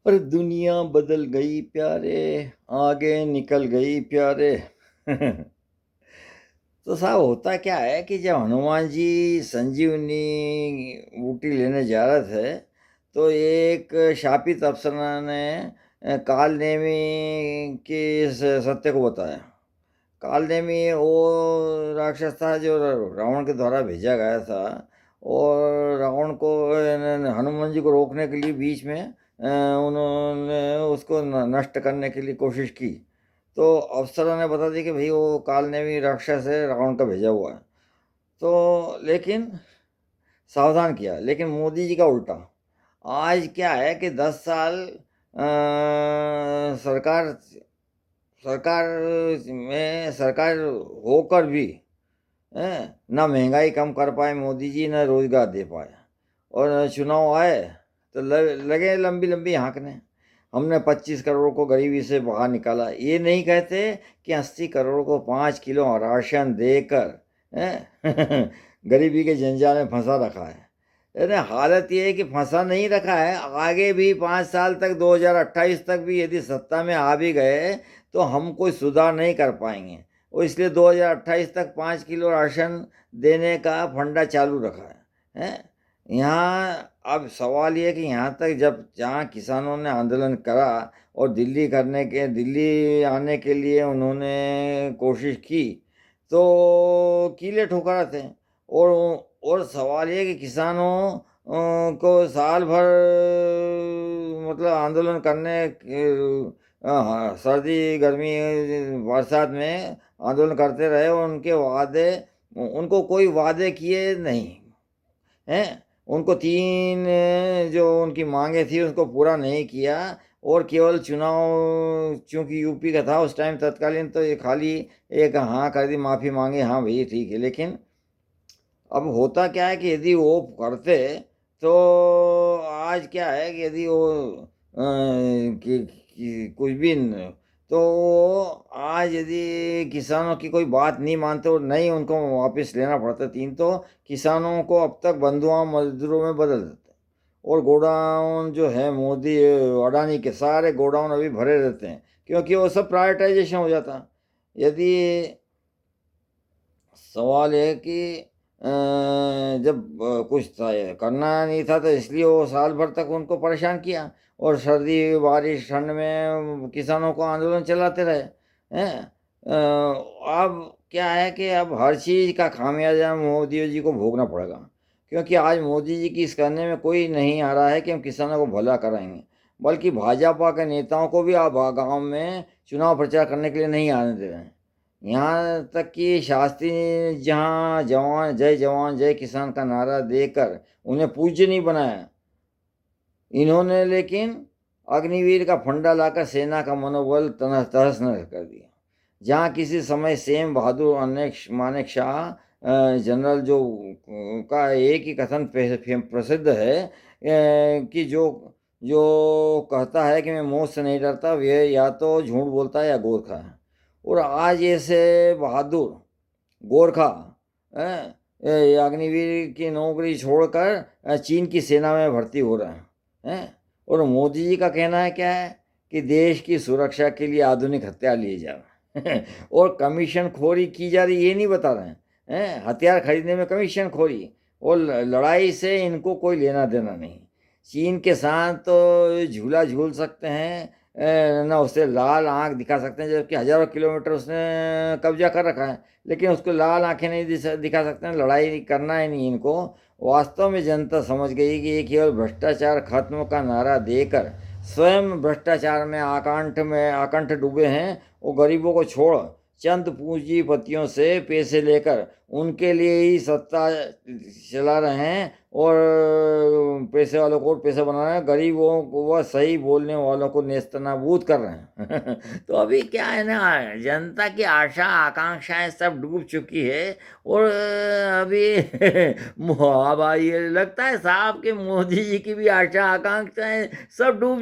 पर दुनिया बदल गई प्यारे, आगे निकल गई प्यारे। तो साहब होता क्या है कि जब हनुमान जी संजीवनी बूटी लेने जा रहे थे, तो एक शापित अप्सरा ने काल नेमी के सत्य को बताया। काल नेमी वो राक्षस था जो रावण के द्वारा भेजा गया था, और रावण को हनुमान जी को रोकने के लिए बीच में उन्होंने उसको नष्ट करने के लिए कोशिश की। तो अप्सरा ने बता दी कि भाई वो काल नेमी राक्षस है, रावण का भेजा हुआ है। तो लेकिन सावधान किया, लेकिन मोदी जी का उल्टा। आज क्या है कि 10 साल सरकार सरकार सरकार होकर भी ना महंगाई कम कर पाए मोदी जी, ना रोजगार दे पाए। और चुनाव आए तो लगे लंबी लंबी हाँकने, हमने 25 करोड़ को गरीबी से बाहर निकाला। ये नहीं कहते कि 80 करोड़ को 5 किलो राशन देकर गरीबी के जंजाल में फंसा रखा है। अरे हालत ये है कि फंसा नहीं रखा है, आगे भी 5 साल तक 2028 तक भी यदि सत्ता में आ भी गए तो हम कोई सुधार नहीं कर पाएंगे। और इसलिए 2028 तक 5 किलो राशन देने का फंडा चालू रखा है। यहाँ अब सवाल ये है कि यहाँ तक जब जहाँ किसानों ने आंदोलन करा और दिल्ली आने के लिए उन्होंने कोशिश की, तो कीले ठोकरा थे। और और सवाल ये है कि किसानों को साल भर मतलब आंदोलन करने हाँ, सर्दी गर्मी बरसात में आंदोलन करते रहे, और उनको कोई वादे किए नहीं हैं। उनको तीन जो उनकी मांगे थी उसको पूरा नहीं किया, और केवल चुनाव चूंकि यूपी का था उस टाइम तत्कालीन, तो ये खाली एक हाँ कर दी, माफ़ी मांगी, हाँ भाई ठीक है। लेकिन अब होता क्या है कि यदि वो करते तो आज क्या है कि यदि वो कुछ भी तो आज यदि किसानों की कोई बात नहीं मानते और नहीं उनको वापस लेना पड़ता तीन, तो किसानों को अब तक बंधुआ मजदूरों में बदल देते। और गोडाउन जो है मोदी अडानी के सारे गोडाउन अभी भरे रहते हैं, क्योंकि वो सब प्राइवेटाइजेशन हो जाता। यदि सवाल है कि जब कुछ था करना नहीं था तो इसलिए वो साल भर तक उनको परेशान किया, और सर्दी बारिश ठंड में किसानों को आंदोलन चलाते रहे हैं। अब क्या है कि अब हर चीज़ का खामियाजा मोदी जी को भोगना पड़ेगा, क्योंकि आज मोदी जी की इस करने में कोई नहीं आ रहा है कि हम किसानों को भला कराएंगे, बल्कि भाजपा के नेताओं को भी आप गाँव में चुनाव प्रचार करने के लिए नहीं आने दे रहे हैं। यहाँ तक कि शास्त्री ने जहाँ जवान जय किसान का नारा देकर उन्हें पूज्य नहीं बनाया, इन्होंने लेकिन अग्निवीर का फंडा लाकर सेना का मनोबल तहस नहस कर दिया। जहाँ किसी समय सेम बहादुर अनेक मानेक शाह जनरल जो का एक ही कथन प्रसिद्ध है कि जो जो कहता है कि मैं मौत से नहीं डरता, वह या तो झूठ बोलता है या गोरखा है। और आज ऐसे बहादुर गोरखा अग्निवीर की नौकरी छोड़कर चीन की सेना में भर्ती हो रहे हैं। और मोदी जी का कहना है क्या है कि देश की सुरक्षा के लिए आधुनिक हथियार लिए जा रहे हैं। और कमीशन खोरी की जा रही, ये नहीं बता रहे हैं हथियार खरीदने में कमीशन खोरी, और लड़ाई से इनको कोई लेना देना नहीं। चीन के साथ तो झूला झूल सकते हैं, ना उससे लाल आंख दिखा सकते हैं, जबकि हजारों किलोमीटर उसने कब्जा कर रखा है, लेकिन उसको लाल आंखें नहीं दिखा सकते हैं। लड़ाई करना ही नहीं इनको। वास्तव में जनता समझ गई कि ये केवल भ्रष्टाचार खत्म का नारा देकर स्वयं भ्रष्टाचार में आकंठ डूबे हैं। वो गरीबों को छोड़ चंद पूंजीपतियों से पैसे लेकर उनके लिए ही सत्ता चला रहे हैं, और पैसे वालों को पैसा बना रहे हैं, गरीबों को वह सही बोलने वालों को नेस्तनाबूद कर रहे हैं। तो अभी क्या है ना, जनता की आशा आकांक्षाएं सब डूब चुकी है। और अभी अब ये लगता है साहब कि मोदी जी की भी आशा आकांक्षाएं सब डूब